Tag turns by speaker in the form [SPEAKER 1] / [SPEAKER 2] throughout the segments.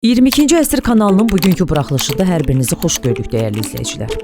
[SPEAKER 1] 22-ci əsr kanalının bugünkü buraxılışında hər birinizi xoş gördük dəyərli izləyicilər.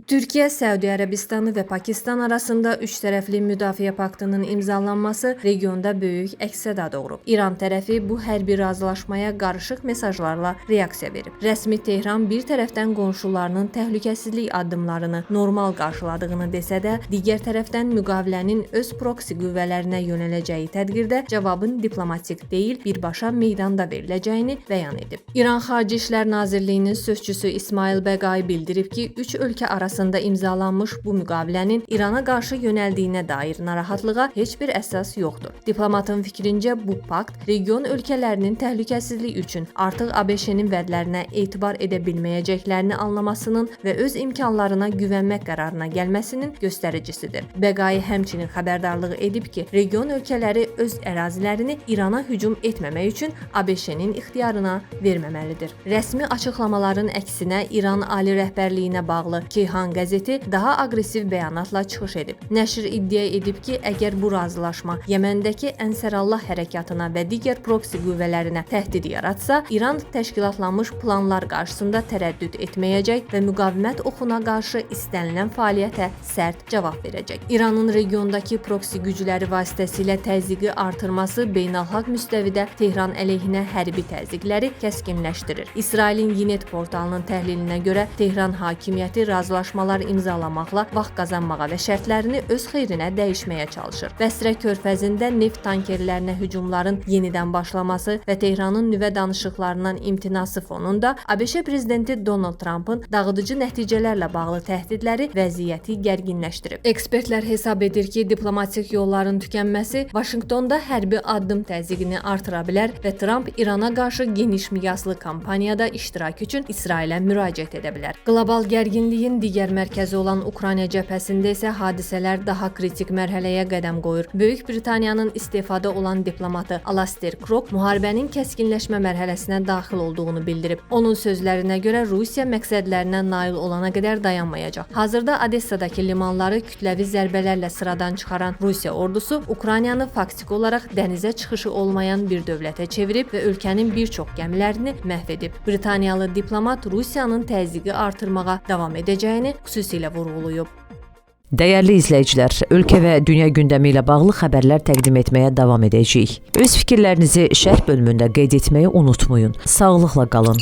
[SPEAKER 2] Türkiyə, Səudiyyə Ərəbistanı və Pakistan arasında üç tərəfli müdafiə paktının imzalanması regionda böyük əks-səda doğurub. İran tərəfi bu hərbi razılaşmaya qarışıq mesajlarla reaksiya verib. Rəsmi Tehran bir tərəfdən qonşularının təhlükəsizlik addımlarını normal qarşıladığını desə də, digər tərəfdən müqavilənin öz proksi qüvvələrinə yönələcəyi tədbirdə cavabın diplomatik deyil, birbaşa meydanda veriləcəyini bəyan edib. İran Xarici İşlər Nazirliyinin sözçüsü İsmail Bəqai bildirib ki, üç ölkə arasında imzalanmış bu müqavilənin İrana qarşı yönəldiyinə dair narahatlığa heç bir əsas yoxdur. Diplomatın fikrincə bu pakt region ölkələrinin təhlükəsizlik üçün artıq ABŞ-nin vədlərinə etibar edə bilməyəcəklərini anlamasının və öz imkanlarına güvənmək qərarına gəlməsinin göstəricisidir. Bəqai həmçinin xəbərdarlıq edib ki, region ölkələri öz ərazilərini İrana hücum etməmək üçün ABŞ-nin ixtiyarına verməməlidir. Rəsmi açıqlamaların əksinə İran ali rəhbərliyinə bağlı Keyhan qəzeti daha aqressiv bəyanatla çıxış edib. Nəşr iddia edib ki, əgər bu razılaşma Yəməndəki Ənsarallah hərəkatına və digər proksi qüvvələrinə təhdid yaratsa, İran təşkilatlanmış planlar qarşısında tərəddüd etməyəcək və müqavimət oxuna qarşı istənilən fəaliyyətə sərt cavab verəcək. İranın regiondakı proksi gücləri vasitəsilə təzyiqi artırması beynəlxalq müstəvidə Tehran əleyhinə hərbi təzyiqləri kəskinləşdirir. İsrailin Yinet portalının təhlilinə görə Tehran hakimiyyəti razılaşmalar imzalamaqla vaxt qazanmağa və şərtlərini öz xeyrinə dəyişməyə çalışır. Bəsrə körfəzində neft tankerlərinə hücumların yenidən başlaması və Tehranın nüvə danışıqlarından imtinası fonunda ABŞ prezidenti Donald Trumpın dağıdıcı nəticələrlə bağlı təhdidləri vəziyyəti gərginləşdirib. Ekspertlər hesab edir ki, diplomatik yolların tükənməsi Vaşinqtonda hərbi addım təzyiqini artıra bilər və Trump İrana qarşı geniş miqyaslı kampaniyada iştirak üçün İsrailə müraciət edə bilər. Qlobal gərginliyin digər mərkəzi olan Ukrayna cəbhəsində isə hadisələr daha kritik mərhələyə qədəm qoyur. Böyük Britaniyanın istefada olan diplomatı Alastair Crooke müharibənin kəskinləşmə mərhələsinə daxil olduğunu bildirib. Onun sözlərinə görə Rusiya məqsədlərinə nail olana qədər dayanmayacaq. Hazırda Odessadakı limanları kütləvi zərbələrlə sıradan çıxaran Rusiya ordusu Ukraynanı faktiki olaraq dənizə çıxışı olmayan bir dövlətə çevirib və ölkənin bir çox gəmilərini məhv edib. Britaniyalı diplomat Rusiyanın təzyiqi artırmağa davam edəcəyini xüsusilə vurğulayıb.
[SPEAKER 1] Dəyərli izləyicilər, ölkə və dünya gündəmi ilə bağlı xəbərlər təqdim etməyə davam edəcəyik. Öz fikirlərinizi şərh bölümündə qeyd etməyi unutmayın. Sağlıqla qalın.